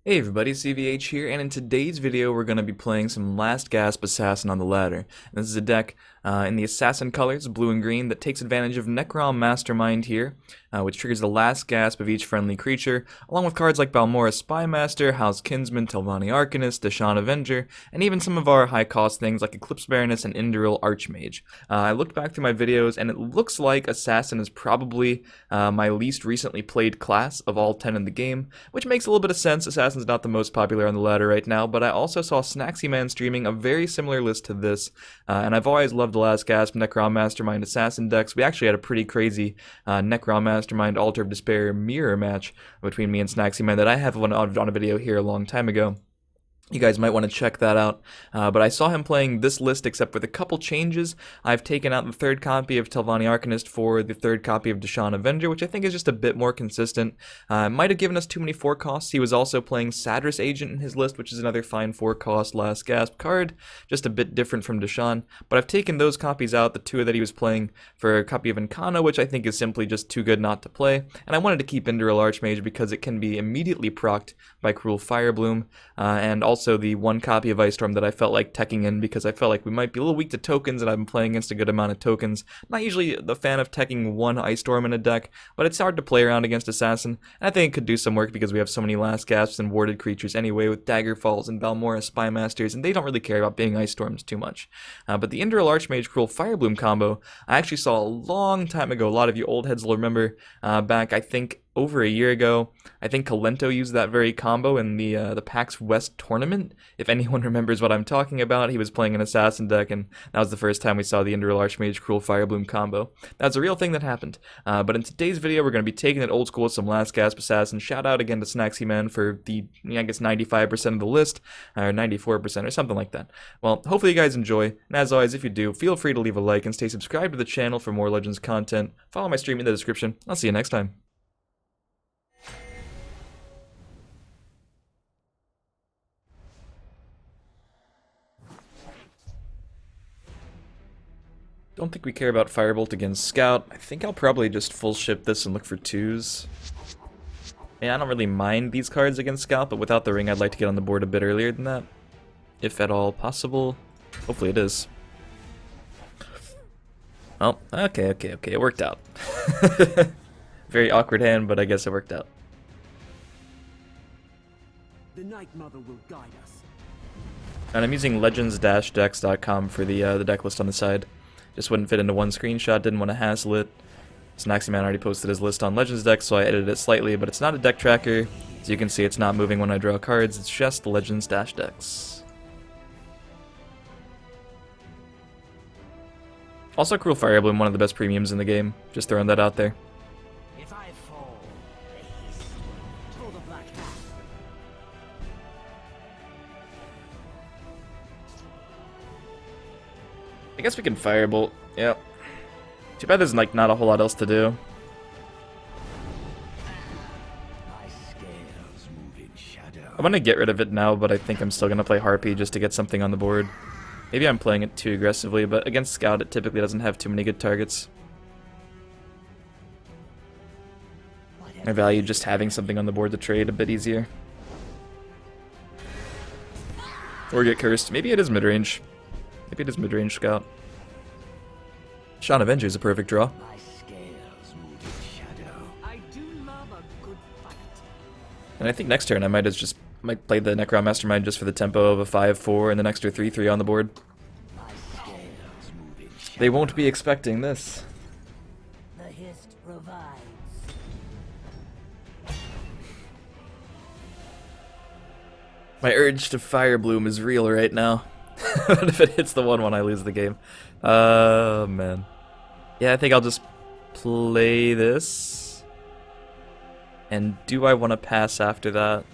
Hey everybody, CVH here, and in today's video we're going to be playing some Last Gasp Assassin on the ladder. And this is a deck in the Assassin colors, blue and green, that takes advantage of Necrom Mastermind here, which triggers the last gasp of each friendly creature, along with cards like Balmora Spymaster, House Kinsman, Telvanni Arcanist, Deshaun Avenger, and even some of our high-cost things like Eclipse Baroness and Induril Archmage. I looked back through my videos, and it looks like Assassin is probably my least recently played class of all 10 in the game, which makes a little bit of sense. Assassin's not the most popular on the ladder right now, but I also saw Snaxy Man streaming a very similar list to this, and I've always loved the Last Gasp Necrom Mastermind Assassin decks. We actually had a pretty crazy Necrom Mastermind Altar of Despair mirror match between me and Snaxy Man that I have on a video here a long time ago. You guys might want to check that out, but I saw him playing this list except with a couple changes. I've taken out the third copy of Telvanni Arcanist for the third copy of Deshaun Avenger, which I think is just a bit more consistent. Might have given us too many 4 costs. He was also playing Sadris Agent in his list, which is another fine 4 cost Last Gasp card, just a bit different from Deshaun. But I've taken those copies out, the 2 that he was playing, for a copy of Incana, which I think is simply just too good not to play. And I wanted to keep Induril Archmage because it can be immediately procced by Cruel Firebloom, and also the 1 copy of Ice Storm that I felt like teching in because I felt like we might be a little weak to tokens, and I've been playing against a good amount of tokens. Not usually the fan of teching 1 Ice Storm in a deck, but it's hard to play around against Assassin, and I think it could do some work because we have so many Last Gasps and warded creatures anyway with Daggerfalls and Balmora Spymasters, and they don't really care about being Ice Storms too much. But the Induril Archmage Cruel Firebloom combo, I actually saw a long time ago. A lot of you old heads will remember back, I think, over a year ago. I think Kalento used that very combo in the PAX West tournament. If anyone remembers what I'm talking about, he was playing an Assassin deck, and that was the first time we saw the Induril Archmage Cruel Firebloom combo. That's a real thing that happened. But in today's video, we're going to be taking it old school with some Last Gasp Assassin. Shout out again to Snaxy Man for the, I guess, 95% of the list, or 94% or something like that. Well, hopefully you guys enjoy, and as always, if you do, feel free to leave a like and stay subscribed to the channel for more Legends content. Follow my stream in the description. I'll see you next time. Don't think we care about Firebolt against Scout. I think I'll probably just full ship this and look for 2s. Yeah, I don't really mind these cards against Scout, but without the ring I'd like to get on the board a bit earlier than that. If at all possible. Hopefully it is. Oh, okay, it worked out. Very awkward hand, but I guess it worked out. The Night Mother will guide us. And I'm using legends-decks.com for the deck list on the side. Just wouldn't fit into one screenshot, didn't want to hassle it. Snaxy Man already posted his list on Legends Deck, so I edited it slightly, but it's not a deck tracker. As you can see, it's not moving when I draw cards, it's just Legends-Decks. Also, Cruel Firebloom, one of the best premiums in the game. Just throwing that out there. If I fall, haste for the Black Hat. I guess we can Firebolt. Yep. Too bad there's like not a whole lot else to do. My scales move in shadow. I'm gonna get rid of it now, but I think I'm still gonna play Harpy just to get something on the board. Maybe I'm playing it too aggressively, but against Scout it typically doesn't have too many good targets. I value just having something on the board to trade a bit easier. Or get cursed. Maybe it is mid-range. Maybe it is mid-range Scout. Deshaun Avenger is a perfect draw. My scales move in shadow. I do love a good fight. And I think next turn I might play the Necrom Mastermind just for the tempo of a 5-4 and an extra 3-3 on the board. My scales move in shadow. They won't be expecting this. The hist revives. My urge to Firebloom is real right now. But if it hits the 1-1, I lose the game. Oh, man. Yeah, I think I'll just play this. And do I want to pass after that?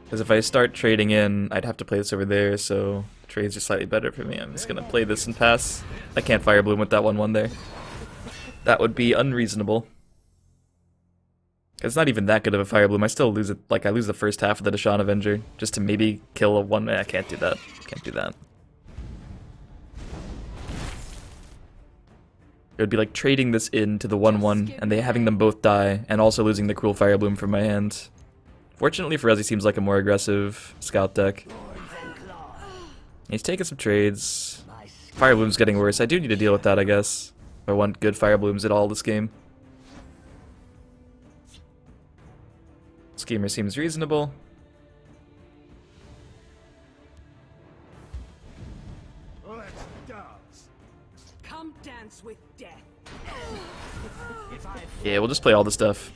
Because if I start trading in, I'd have to play this over there, so trades are slightly better for me. I'm just going to play this and pass. I can't Firebloom with that 1-1 there. That would be unreasonable. It's not even that good of a Firebloom. I still lose it. Like, I lose the first half of the Deshaun Avenger just to maybe kill a 1. I can't do that. Can't do that. It would be like trading this into the 1-1 and they having them both die and also losing the Cruel Firebloom from my hand. Fortunately for us, he seems like a more aggressive scout deck. He's taking some trades. Fire Bloom's getting worse. I do need to deal with that, I guess. If I want good Fire Blooms at all this game. Schemer seems reasonable. Come dance with death. Yeah, we'll just play all the stuff.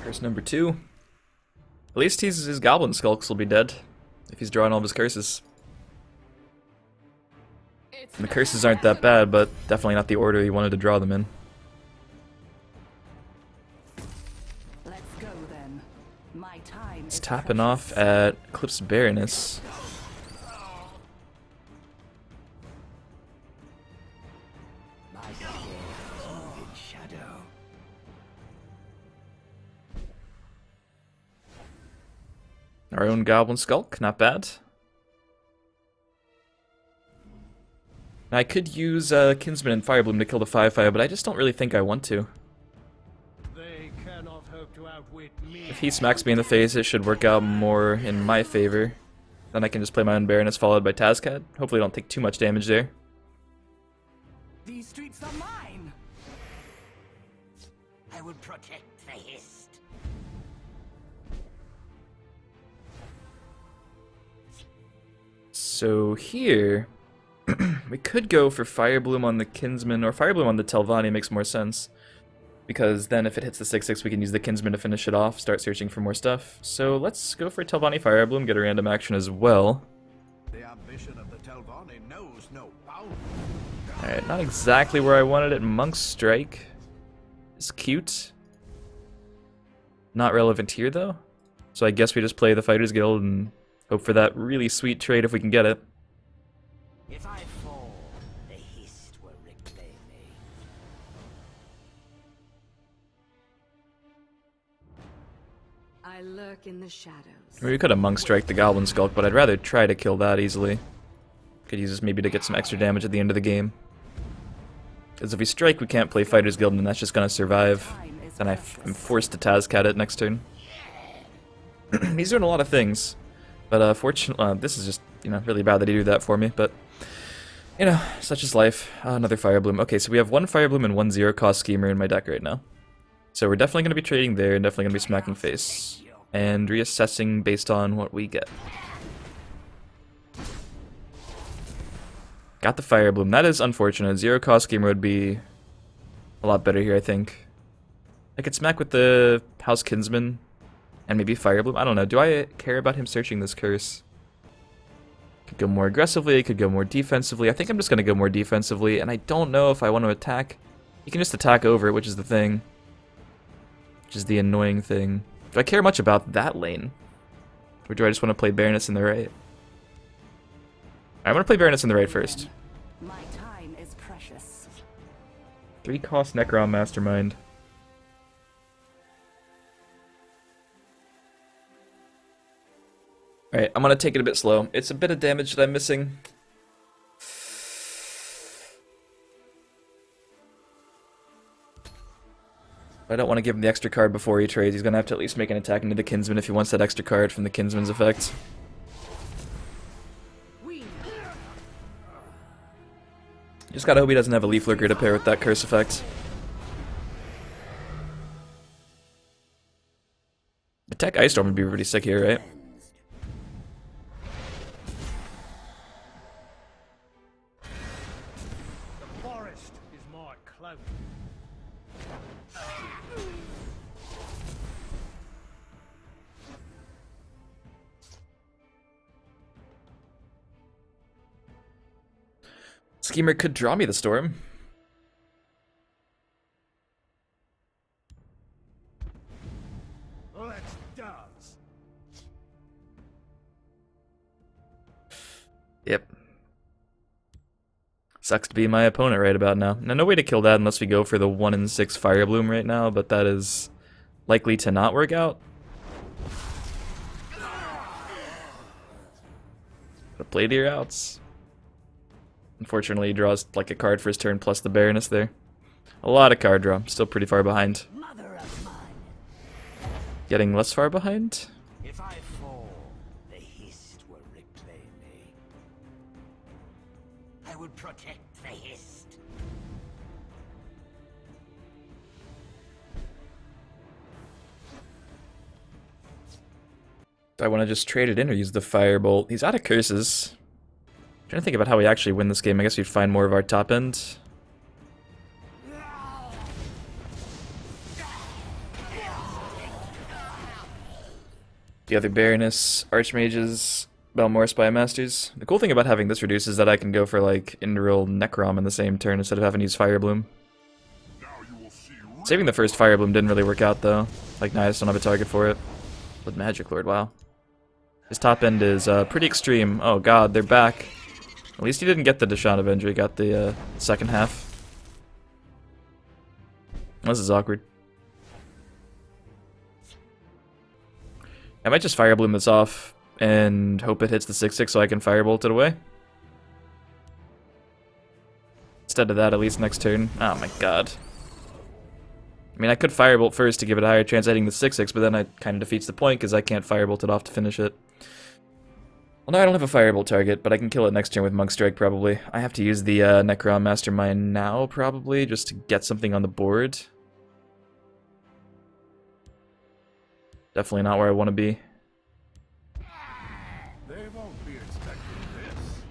Curse number 2. At least his Goblin Skulks will be dead if he's drawing all of his curses. And the curses aren't that bad, but definitely not the order he wanted to draw them in. Let's go then. My time He's is tapping precious. off at Eclipse Baroness. Our own Goblin Skulk, not bad. I could use Kinsman and Firebloom to kill the 5/5, but I just don't really think I want to. They cannot hope to outwit me. If he smacks me in the face, it should work out more in my favor. Then I can just play my own Baroness followed by Tazcat. Hopefully I don't take too much damage there. These streets are mine. I will protect the Hist. So here, we could go for Firebloom on the Kinsman, or Firebloom on the Telvanni makes more sense. Because then if it hits the 6/6, we can use the Kinsman to finish it off, start searching for more stuff. So let's go for Telvanni Firebloom, get a random action as well. The ambition of the Telvanni knows no bounds. Alright, not exactly where I wanted it. Monk's Strike is cute. Not relevant here though. So I guess we just play the Fighters Guild and hope for that really sweet trade if we can get it. If I fall, the Hist will reclaim me. I lurk in the shadows. We could have Monk Strike the Goblin Skulk, but I'd rather try to kill that easily. Could use this maybe to get some extra damage at the end of the game. Because if we strike, we can't play Fighters Guild, and that's just gonna survive. Then I'm forced to Tazcat it next turn. He's doing a lot of things. But fortunately, this is just, really bad that he did that for me, but, such is life. Another Firebloom. Okay, so we have one Firebloom and one 0-cost Schemer in my deck right now. So we're definitely going to be trading there, and definitely going to be smacking face. And reassessing based on what we get. Got the Firebloom. That is unfortunate. 0-cost Schemer would be a lot better here, I think. I could smack with the House Kinsman. And maybe Firebloom? I don't know. Do I care about him searching this curse? Could go more aggressively, could go more defensively. I think I'm just going to go more defensively, and I don't know if I want to attack. You can just attack over it, which is the thing. Which is the annoying thing. Do I care much about that lane? Or do I just want to play Baroness in the right? I'm going to play Baroness in the right first. My time is precious. 3-cost Necron Mastermind. Alright, I'm gonna take it a bit slow. It's a bit of damage that I'm missing. I don't want to give him the extra card before he trades. He's gonna have to at least make an attack into the Kinsman if he wants that extra card from the Kinsman's effect. Just gotta hope he doesn't have a Leaf Lurker to pair with that curse effect. Attack Ice Storm would be pretty sick here, right? Schemer could draw me the storm. Let's dance. Yep. Sucks to be my opponent right about now. Now, no way to kill that unless we go for the 1 in 6 Firebloom right now, but that is likely to not work out. The play deer outs. Unfortunately, he draws like a card for his turn plus the Baroness there. A lot of card draw. Still pretty far behind. Mother of mine. Getting less far behind? If I fall, the Hist will reclaim me. I would protect the Hist. Do I want to just trade it in or use the Firebolt? He's out of curses. Trying to think about how we actually win this game. I guess we'd find more of our top end. The other Baroness, Archmages, Balmor Spymasters. The cool thing about having this reduced is that I can go for like Indral Necrom in the same turn instead of having to use Fire Bloom. Saving the first Fire Bloom didn't really work out though. Like, nah, I just don't have a target for it. With Magic Lord, wow. His top end is pretty extreme. Oh god, they're back. At least he didn't get the Deshaun Avenger, he got the second half. This is awkward. I might just Fire Bloom this off and hope it hits the 6/6 so I can Firebolt it away. Instead of that, at least next turn. Oh my god. I mean, I could Firebolt first to give it a higher chance of hitting the 6/6, but then it kind of defeats the point because I can't Firebolt it off to finish it. Well, no, I don't have a Firebolt target, but I can kill it next turn with Monk Strike, probably. I have to use the Necrom Mastermind now, probably, just to get something on the board. Definitely not where I want to be. They won't be expecting this.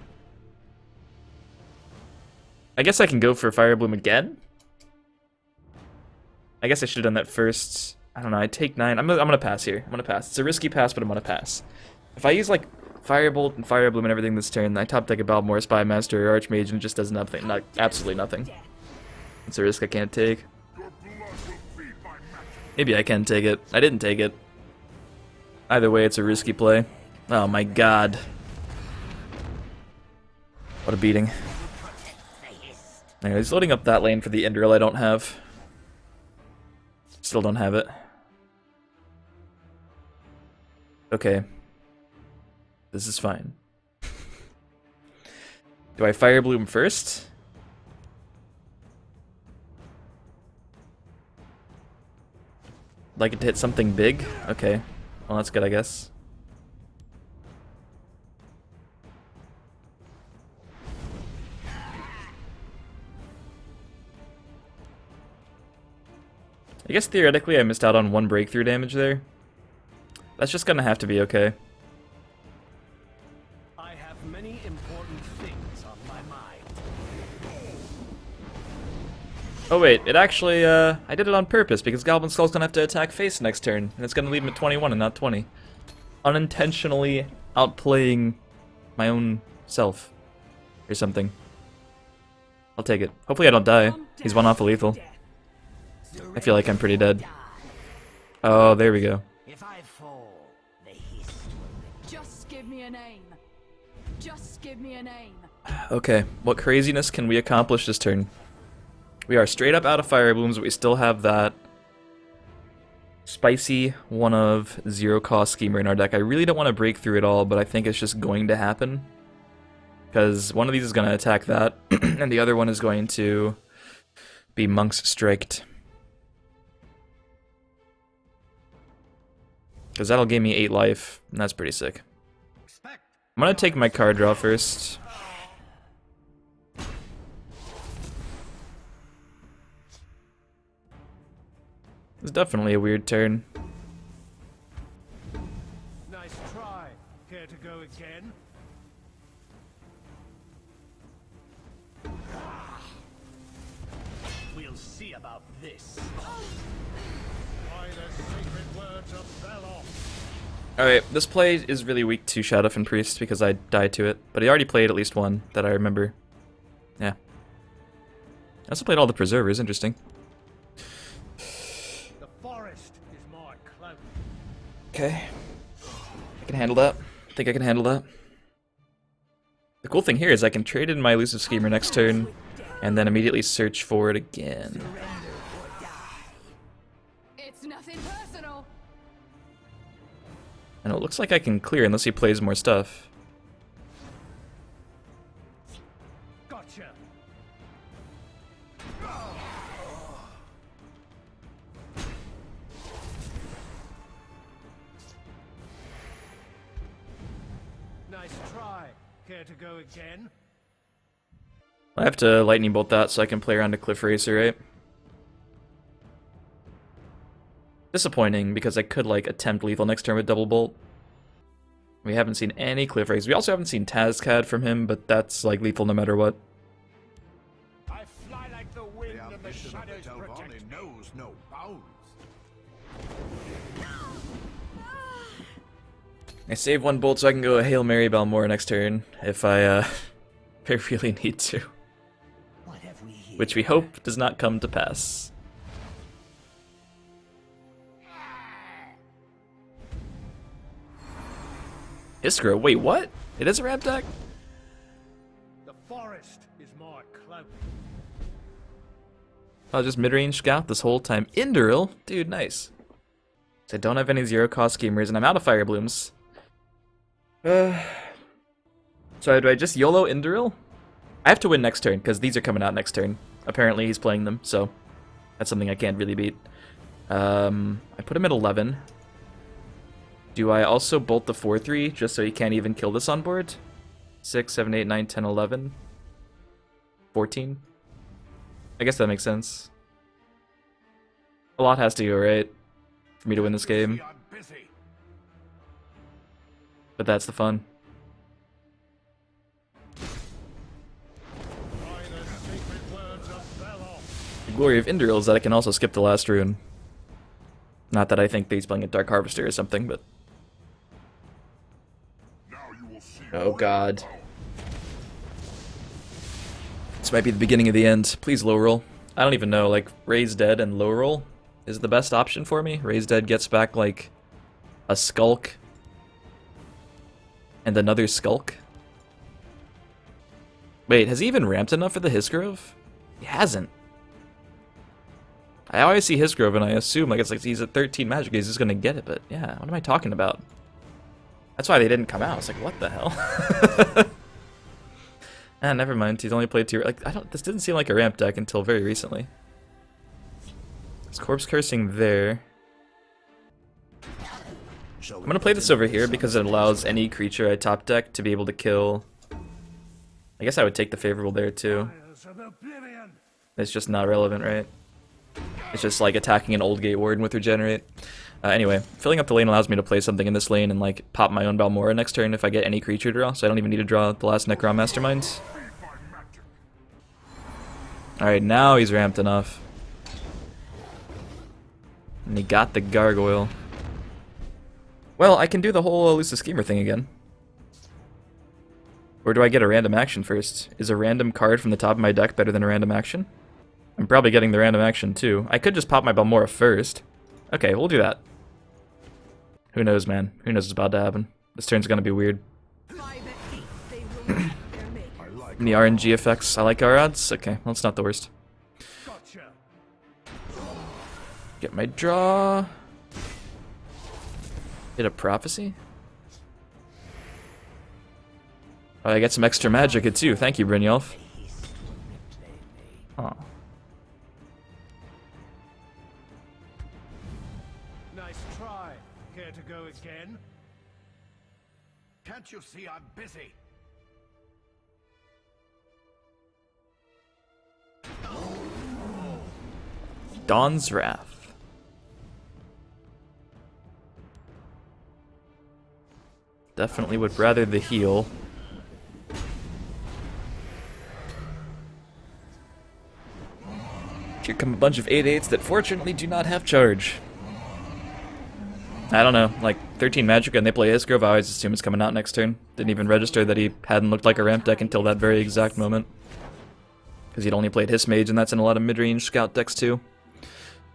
I guess I can go for Fire Bloom again. I guess I should have done that first. I don't know, I take 9. I'm gonna pass here. I'm gonna pass. It's a risky pass, but I'm gonna pass. If I use, like, Firebolt and Fire Bloom and everything this turn, I top deck a Balmor, Spymaster, or Archmage, and it just does nothing. Absolutely nothing. It's a risk I can't take. Maybe I can take it. I didn't take it. Either way, it's a risky play. Oh my god. What a beating. Anyways, loading up that lane for the Indral I don't have. Still don't have it. Okay. This is fine. Do I Fire Bloom first? Like it to hit something big? Okay. Well, that's good, I guess. I guess theoretically I missed out on 1 breakthrough damage there. That's just gonna have to be okay. I have many important things on my mind. Oh wait, it actually, I did it on purpose because Goblin Skull's gonna have to attack face next turn, and it's gonna leave him at 21 and not 20. Unintentionally outplaying my own self. Or something. I'll take it. Hopefully I don't die. He's 1 off of lethal. I feel like I'm pretty dead. Oh, there we go. If I fall, the Hist will Just give me a name. Just give me a name. Okay, what craziness can we accomplish this turn? We are straight up out of Fire Blooms, but we still have that spicy 1 of 0 cost Schemer in our deck. I really don't want to break through it all, but I think it's just going to happen. Because one of these is going to attack that, and the other one is going to be Monk's Striked. Because that'll give me 8 life, and that's pretty sick. Expect I'm going to take my card draw first. It's definitely a weird turn. nice try. Care to go again? We'll see about this. By the sacred words of Valor. Alright, this play is really weak to Shadow and Priest because I died to it, but he already played at least 1 that I remember. Yeah. I also played all the Preservers, interesting. The forest is my cloak. Okay. I can handle that. I think I can handle that. The cool thing here is I can trade in my Elusive Schemer next turn, and then immediately search for it again. It's nothing personal. And it looks like I can clear unless he plays more stuff. Gotcha. Nice try. Care to go again? I have to lightning bolt that so I can play around a cliff racer, right? Disappointing because I could like attempt lethal next turn with double bolt. We haven't seen any cliff race. We also haven't seen TASCAD from him, but that's like lethal no matter what. I fly like the wind and the ambition of the shadows Telvanni protect me. knows no bounds. I save one bolt so I can go a Hail Mary Balmora next turn if I really need to. What have we here? Which we hope does not come to pass. Iskra, wait, what? It is a ramp deck? The forest is my cloak. Oh, just mid-range scout this whole time. Induril? Dude, nice. So I don't have any zero-cost schemers, and I'm out of Fire Blooms. So do I just YOLO Induril? I have to win next turn, because these are coming out next turn. Apparently he's playing them, so that's something I can't really beat. I put him at 11. Do I also bolt the 4-3, just so he can't even kill this on board? 6, 7, 8, 9, 10, 11. 14? I guess that makes sense. A lot has to go right for me to win this game, I'm busy. but that's the fun. By the sacred words of Belor. The glory of Induril is that I can also skip the last rune. Not that I think that he's playing a Dark Harvester or something, but... Now you will see. Oh god. This might be the beginning of the end. Please low roll. I don't even know, like, Raise Dead and low roll is the best option for me. Raise Dead gets back, like, a Skulk and another Skulk. Wait, has he even ramped enough for the Hisgrove? He hasn't. I always see Hisgrove and I assume, like, it's like he's at 13 magic, he's just gonna get it, but yeah, what am I talking about? That's why they didn't come out. I was like, what the hell? Ah, never mind. He's only played 2. Like, this didn't seem like a ramp deck until very recently. There's Corpse Cursing there. I'm gonna play this over here because it allows any creature I top deck to be able to kill. I guess I would take the favorable there too. Fires of oblivion. It's just not relevant, right? It's just like attacking an old gate warden with regenerate. Anyway, filling up the lane allows me to play something in this lane and like pop my own Balmora next turn if I get any creature draw, so I don't even need to draw the last Necron Mastermind. Alright, now he's ramped enough. And he got the Gargoyle. Well, I can do the whole Elusive Schemer thing again. Or do I get a random action first? Is a random card from the top of my deck better than a random action? I'm probably getting the random action too. I could just pop my Balmora first. Okay, we'll do that. Who knows, man? Who knows what's about to happen? This turn's gonna be weird. By the hate they will meet their maker. Any RNG effects? I like our odds? Okay, well, it's not the worst. Gotcha. Get my draw. Hit a Prophecy? Oh, I get some extra magic too. Thank you, Brynjolf. Oh. Nice try. Care to go again? Can't you see I'm busy? Dawn's Wrath. Definitely would rather the heal. Here come a bunch of 8/8s that fortunately do not have charge. I don't know, like 13 Magic and they play Hisgrove, I always assume it's coming out next turn. Didn't even register that he hadn't looked like a ramp deck until that very exact moment. Because he'd only played Hiss Mage and that's in a lot of mid-range scout decks too.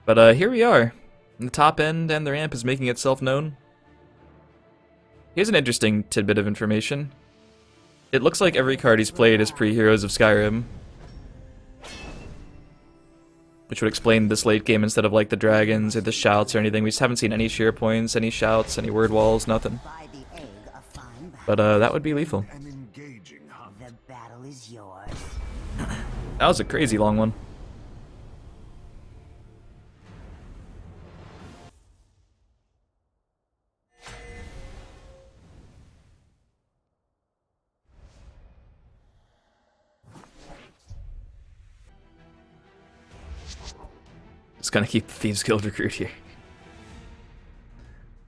But here we are. The top end and the ramp is making itself known. Here's an interesting tidbit of information. It looks like every card he's played is pre-Heroes of Skyrim. Which would explain this late game instead of like the dragons or the shouts or anything. We just haven't seen any sheer points, any shouts, any word walls, nothing. By the egg, a fine But that would be lethal. An engaging hunt. the battle is yours. That was a crazy long one. just gonna keep the Thieves Guild recruit here.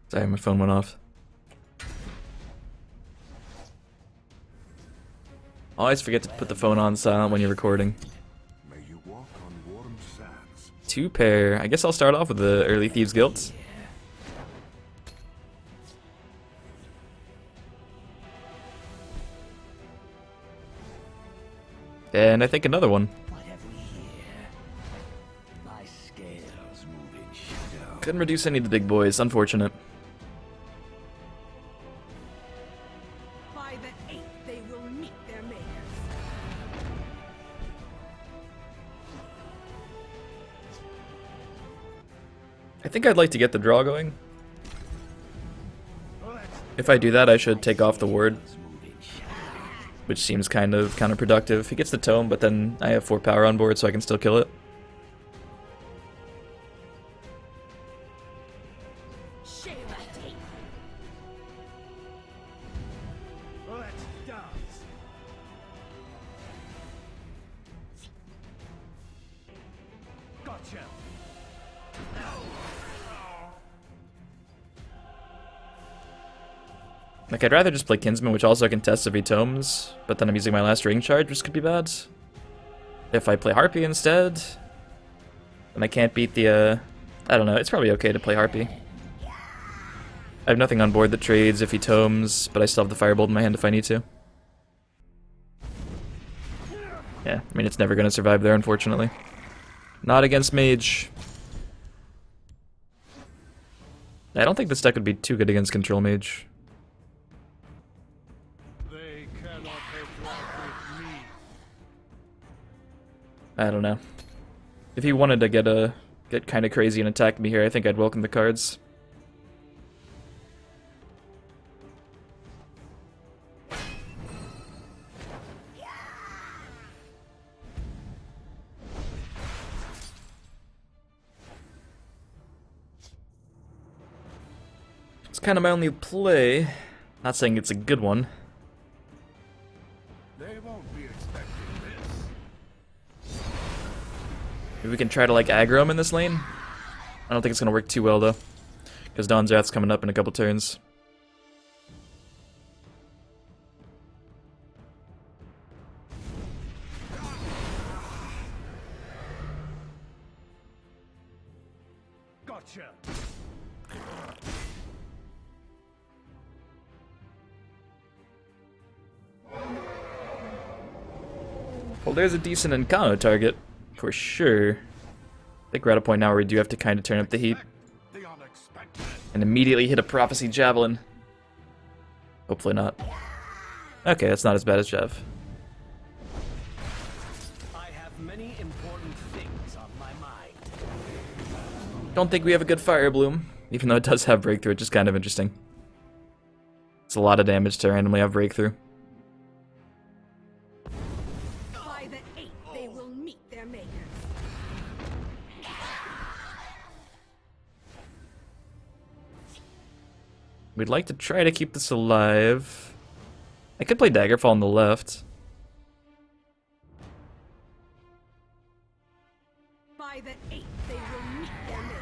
Sorry, my phone went off. Always forget to put the phone on silent when you're recording. May you walk on warm sands. 2 pair. I guess I'll start off with the early Thieves Guilds. And I think another one. What have we here? My scales move in shadow. Couldn't reduce any of the big boys, unfortunate. By the 8th, they will meet their makers. I think I'd like to get the draw going. If I do that, I should take off the ward, which seems kind of counterproductive. He gets the tome, but then I have 4 power on board, so I can still kill it. Let's dance. Gotcha. Like, I'd rather just play Kinsman, which also contests if he tomes, but then I'm using my last ring charge, which could be bad. If I play Harpy instead, then I can't beat the, I don't know, it's probably okay to play Harpy. I have nothing on board that trades if he tomes, but I still have the Firebolt in my hand if I need to. Yeah, I mean, it's never going to survive there, unfortunately. Not against Mage. I don't think this deck would be too good against Control Mage. They cannot hope right with me. I don't know. If he wanted to get kind of crazy and attack me here, I think I'd welcome the cards. It's kind of my only play. Not saying it's a good one. They won't be expecting this. Maybe we can try to like aggro him in this lane. I don't think it's gonna work too well though, because Dawn's Wrath's coming up in a couple turns. Gotcha. Well, there's a decent encounter target, for sure. I think we're at a point now where we do have to kind of turn up the heat. The unexpected. And immediately hit a Prophecy Javelin. Hopefully not. Okay, that's not as bad as Jav. I have many important things on my mind. Don't think we have a good Fire Bloom, even though it does have Breakthrough, which is kind of interesting. It's a lot of damage to randomly have Breakthrough. By the 8th, they will meet their makers. We'd like to try to keep this alive. I could play Daggerfall on the left. By the 8th, they will meet their makers.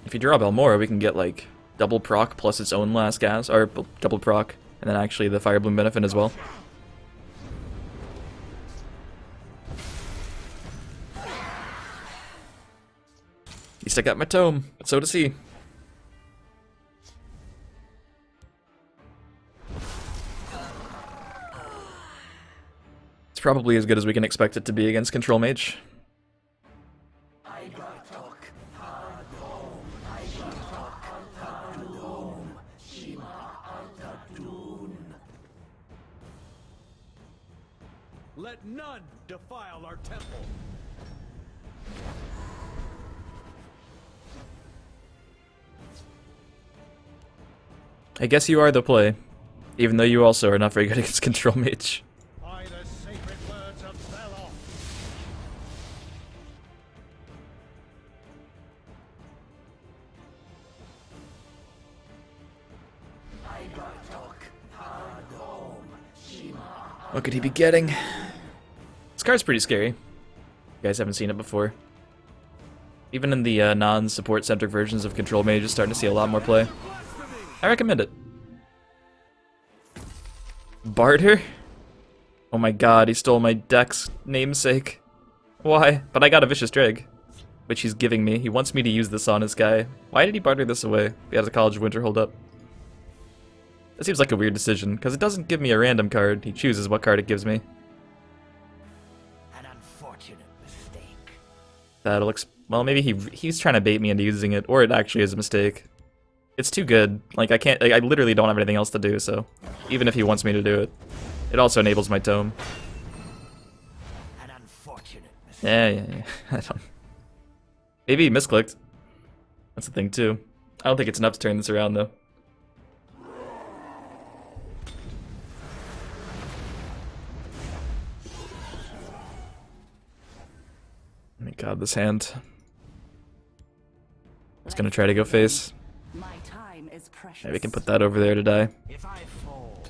If you draw Balmora, we can get like double proc plus its own Last Gasp, or double proc, and then actually the Fire Bloom benefit as well. At least I got my tome, but so does he. It's probably as good as we can expect it to be against Control Mage. Let none defile our temple. I guess you are the play, even though you also are not very good against Control Mage. By the sacred words of Belloff. What could he be getting? This card's pretty scary. You guys haven't seen it before. Even in the non-support centric versions of Control Mage, you're starting to see a lot more play. I recommend it. Barter? Oh my god, he stole my deck's namesake. Why? But I got a Vicious Dreg, which he's giving me. He wants me to use this on his guy. Why did he barter this away? He has a College of Winter hold up. That seems like a weird decision, because it doesn't give me a random card. He chooses what card it gives me. An unfortunate mistake. That'll well, maybe he's trying to bait me into using it, or it actually is a mistake. It's too good. Like, I can't, like, I literally don't have anything else to do, so even if he wants me to do it. It also enables my tome. An unfortunate mistake. Yeah. I don't. Maybe he misclicked. That's the thing too. I don't think it's enough to turn this around though. Oh my god, this hand. It's gonna try to go face. My time is precious. Maybe we can put that over there to die. If I fall,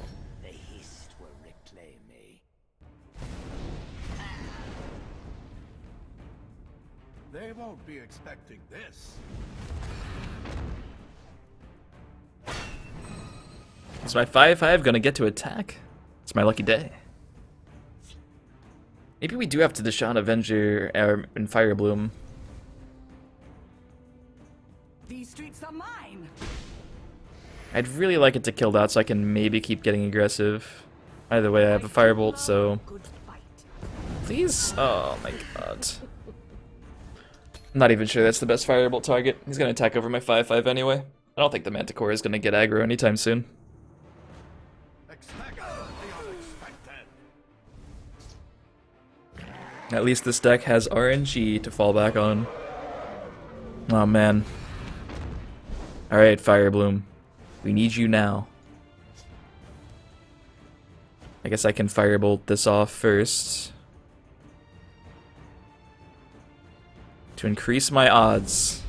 the Hist will reclaim me. They won't be expecting this. Is my 5/5 gonna get to attack? It's my lucky day. Maybe we do have to Deshaun Avenger in Fire Bloom. These streets are mine. I'd really like it to kill that so I can maybe keep getting aggressive. Either way, I have a Firebolt, so... Good fight. Please? Oh my god. I'm not even sure that's the best Firebolt target. He's gonna attack over my 5/5 anyway. I don't think the Manticore is gonna get aggro anytime soon. Expect the unexpected. At least this deck has RNG to fall back on. Oh man. Alright, Fire Bloom. We need you now. I guess I can Firebolt this off first. To increase my odds.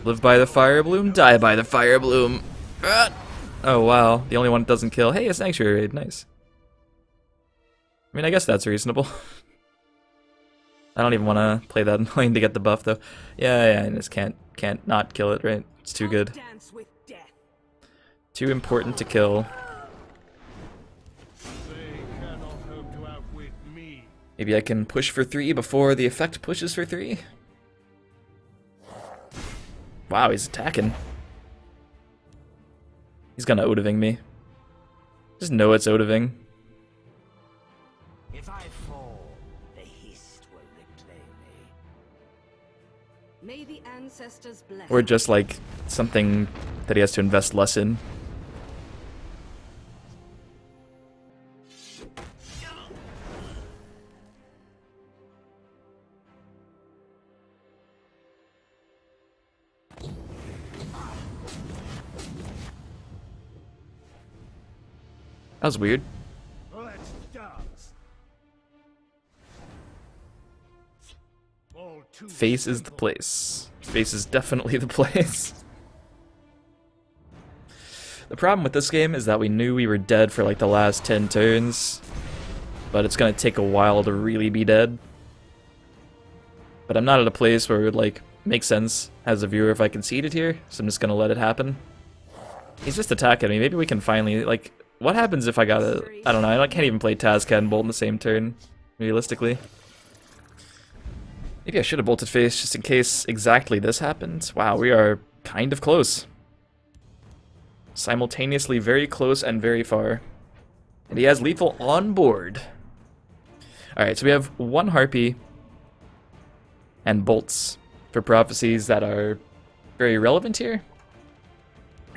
Live by the Fire Bloom, die by the Fire Bloom. Ah! Oh wow, the only one that doesn't kill. Hey, a Sanctuary Raid, nice. I mean, I guess that's reasonable. I don't even want to play that in lane to get the buff though. Yeah, I just can't not kill it, right? It's too good. Dance with death. Too important to kill. They cannot hope to outwit me. Maybe I can push for 3 before the effect pushes for 3? Wow, he's attacking. He's gonna Odiving me. Just know it's Odiving. If I fall, the Hist will reclaim me. May the ancestors bless. Or just like something that he has to invest less in. That was weird. Let's dance. All too Face is the place. Face is definitely the place. The problem with this game is that we knew we were dead for like the last 10 turns, but it's gonna take a while to really be dead. But I'm not at a place where it would like make sense as a viewer if I conceded here, so I'm just gonna let it happen. He's just attacking me. Maybe we can finally like. What happens if I got a... I don't know, I can't even play Tazcat and Bolt in the same turn, realistically. Maybe I should have bolted face just in case exactly this happened. Wow, we are kind of close. Simultaneously very close and very far. And he has lethal on board. Alright, so we have 1 Harpy and bolts for prophecies that are very relevant here.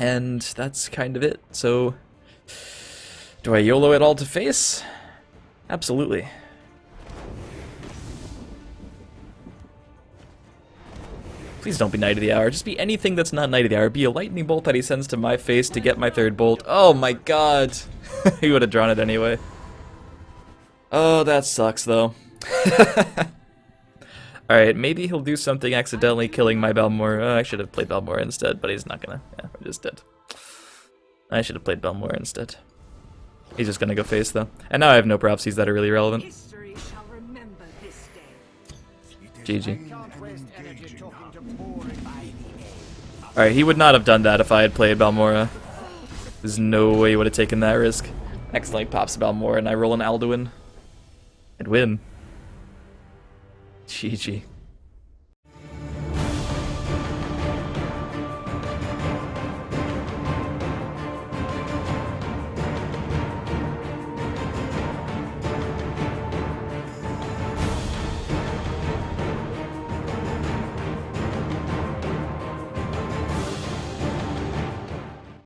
And that's kind of it, so... Do I YOLO it all to face? Absolutely. Please don't be Knight of the Hour. Just be anything that's not Knight of the Hour. Be a lightning bolt that he sends to my face to get my 3rd bolt. Oh my god. He would have drawn it anyway. Oh, that sucks though. Alright, maybe he'll do something accidentally killing my Balmora. I should have played Balmora instead, but he's not gonna. Yeah, I'm just dead. I should have played Balmora instead. He's just gonna go face though. And now I have no prophecies that are really relevant. History shall remember this day. GG. Can't waste energy talking to boring. Alright, he would not have done that if I had played Balmora. There's no way he would have taken that risk. Next lane pops Balmora and I roll an Alduin. I'd win. GG.